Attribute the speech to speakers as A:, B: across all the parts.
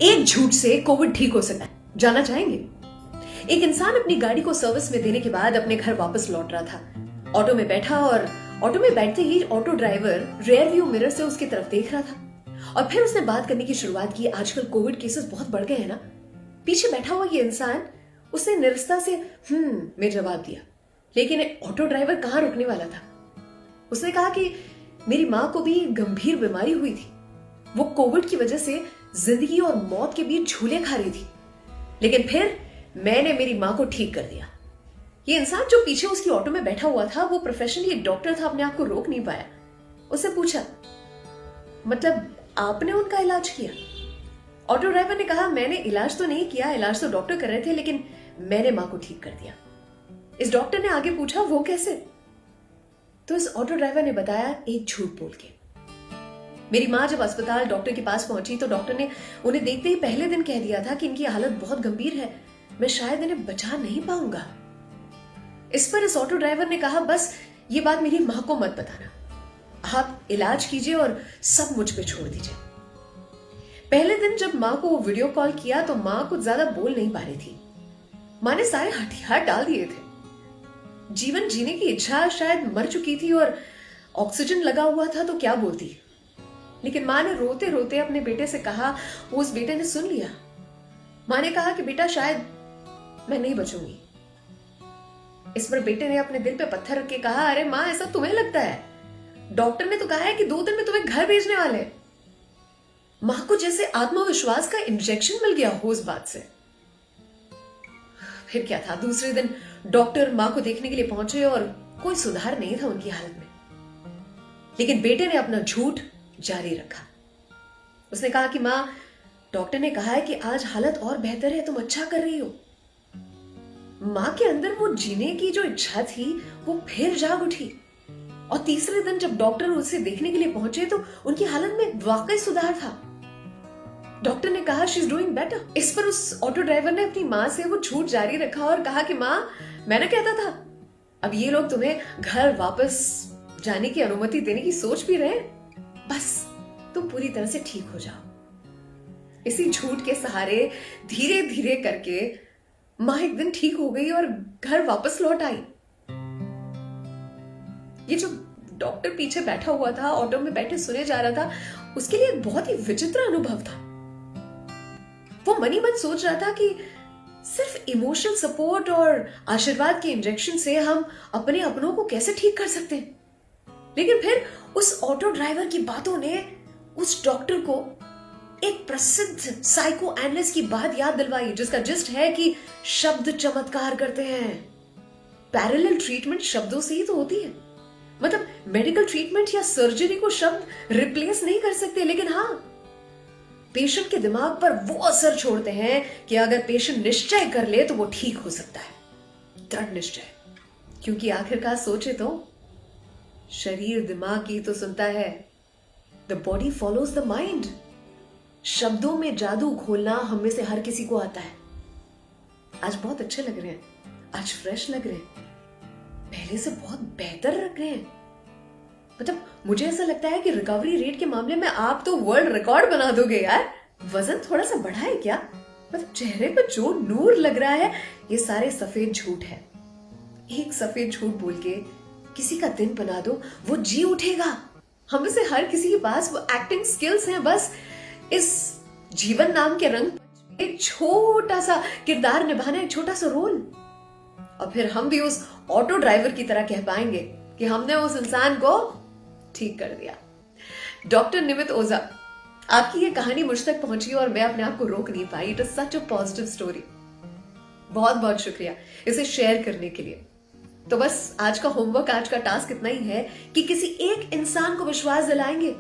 A: एक झूठ से कोविड ठीक हो सकता है, जानना चाहेंगे? एक इंसान अपनी गाड़ी को सर्विस में देने के बाद अपने घर वापस लौट रहा था। ऑटो में बैठा और ऑटो में बैठते ही auto driver rear view mirror से उसकी तरफ देख रहा था और फिर उसने बात करने की शुरुआत की। आजकल कोविड केसेस बहुत बढ़ गए हैं ना। पीछे बैठा हुआ ये इंसान उसने निरस्ता से में जवाब दिया, लेकिन ऑटो ड्राइवर कहाँ रुकने वाला था। उसने कहा कि मेरी मां को भी गंभीर बीमारी हुई थी, वो कोविड की वजह से जिंदगी और मौत के बीच झूले खा रही थी, लेकिन फिर मैंने मेरी मां को ठीक कर दिया। ये इंसान जो पीछे उसकी ऑटो में बैठा हुआ था, वो प्रोफेशनली एक डॉक्टर था, अपने आप को रोक नहीं पाया। उससे पूछा, मतलब आपने उनका इलाज किया? ऑटो ड्राइवर ने कहा, मैंने इलाज तो नहीं किया, इलाज तो डॉक्टर कर रहे थे, लेकिन मैंने मां को ठीक कर दिया। इस डॉक्टर ने आगे पूछा, वो कैसे? तो इस ऑटो ड्राइवर ने बताया, एक झूठ बोल के। मेरी मां जब अस्पताल डॉक्टर के पास पहुंची तो डॉक्टर ने उन्हें देखते ही पहले दिन कह दिया था कि इनकी हालत बहुत गंभीर है, मैं शायद इन्हें बचा नहीं पाऊंगा। इस पर इस ऑटो ड्राइवर ने कहा, बस ये बात मेरी मां को मत बताना, आप इलाज कीजिए और सब मुझ पे छोड़ दीजिए। पहले दिन जब मां को वीडियो कॉल किया तो मां कुछ ज्यादा बोल नहीं पा रही थी। मां ने सारे हथियार डाल दिए थे, जीवन जीने की इच्छा, शायद मर चुकी थी और ऑक्सीजन लगा हुआ था तो क्या बोलती। लेकिन मां ने रोते रोते अपने बेटे से कहा, उस बेटे ने सुन लिया। मां ने कहा कि बेटा, शायद मैं नहीं बचूंगी। इस पर बेटे ने अपने दिल पे पत्थर रख के कहा, अरे मां, ऐसा तुम्हें लगता है? डॉक्टर ने तो कहा है कि 2 दिन में तुम्हें घर भेजने वाले। मां को जैसे आत्मविश्वास का इंजेक्शन मिल गया हो उस बात से। फिर क्या था, दूसरे दिन डॉक्टर मां को देखने के लिए पहुंचे और कोई सुधार नहीं था उनकी हालत में, लेकिन बेटे ने अपना झूठ जारी रखा। उसने कहा कि मां, डॉक्टर ने कहा है कि आज हालत और बेहतर है, तुम अच्छा कर रही हो। मां के अंदर वो जीने की जो इच्छा थी वो फिर जाग उठी और तीसरे दिन जब डॉक्टर उसे देखने के लिए पहुंचे तो उनकी हालत में वाकई सुधार था। डॉक्टर ने कहा, शी इज डूइंग बेटर। इस पर उस ऑटो ड्राइवर ने अपनी मां से वो झूठ जारी रखा और कहा कि मां, मैं ना कहता था, अब ये लोग तुम्हें घर वापस जाने की अनुमति देने की सोच भी रहे, बस तुम पूरी तरह से ठीक हो जाओ। इसी झूठ के सहारे धीरे धीरे करके मां एक दिन ठीक हो गई और घर वापस लौट आई। ये जो डॉक्टर पीछे बैठा हुआ था, ऑटो में बैठे सुने जा रहा था, उसके लिए एक बहुत ही विचित्र अनुभव था। वो मनी मन सोच रहा था कि सिर्फ इमोशनल सपोर्ट और आशीर्वाद के इंजेक्शन से हम अपने अपनों को कैसे ठीक कर सकते हैं। लेकिन फिर उस ऑटो ड्राइवर की बातों ने उस डॉक्टर को एक प्रसिद्ध साइको एनालिस्ट की बात याद दिलवाई, जिसका जिस्ट है कि शब्द चमत्कार करते हैं। पैरेलल ट्रीटमेंट शब्दों से ही तो होती है। मतलब मेडिकल ट्रीटमेंट या सर्जरी को शब्द रिप्लेस नहीं कर सकते, लेकिन हाँ, पेशेंट के दिमाग पर वो असर छोड़ते हैं कि अगर पेशेंट निश्चय कर ले तो वो ठीक हो सकता है। दृढ़ निश्चय, क्योंकि आखिरकार सोचे तो शरीर दिमाग की तो सुनता है। The body follows the mind. शब्दों में जादू घोलना हम में से हर किसी को आता है। आज बहुत अच्छे लग रहे हैं, आज फ्रेश लग रहे हैं, पहले से बहुत बेहतर लग रहे हैं। मतलब मुझे ऐसा लगता है कि रिकवरी रेट के मामले में आप तो वर्ल्ड रिकॉर्ड बना दोगे यार। वजन थोड़ा सा बढ़ा है क्या? मतलब चेहरे पर जो नूर लग रहा है, ये सारे सफेद झूठ है। एक सफेद झूठ बोल के किसी का दिन बना दो, वो जी उठेगा। हम में से हर किसी के पास वो एक्टिंग स्किल्स हैं, बस इस जीवन नाम के रंग एक छोटा सा किरदार निभाना, एक छोटा सा रोल, और फिर हम भी उस ऑटो ड्राइवर की तरह कह पाएंगे कि हमने उस इंसान को ठीक कर दिया। डॉक्टर निमित ओझा, आपकी ये कहानी मुझ तक पहुंची और मैं अपने आप को रोक नहीं पाई। It is such a positive story. बहुत बहुत शुक्रिया इसे शेयर करने के लिए। तो बस आज का होमवर्क, आज का टास्क इतना ही है कि किसी एक इंसान को विश्वास दिलाएंगे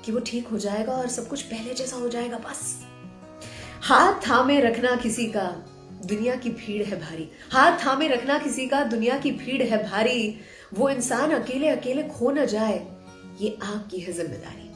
A: कि वो ठीक हो जाएगा और सब कुछ पहले जैसा हो जाएगा। बस हाथ थामे रखना किसी का, दुनिया की भीड़ है भारी। हाथ थामे रखना किसी का, दुनिया की भीड़ है भारी। वो इंसान अकेले अकेले खो न जाए, ये आपकी है जिम्मेदारी।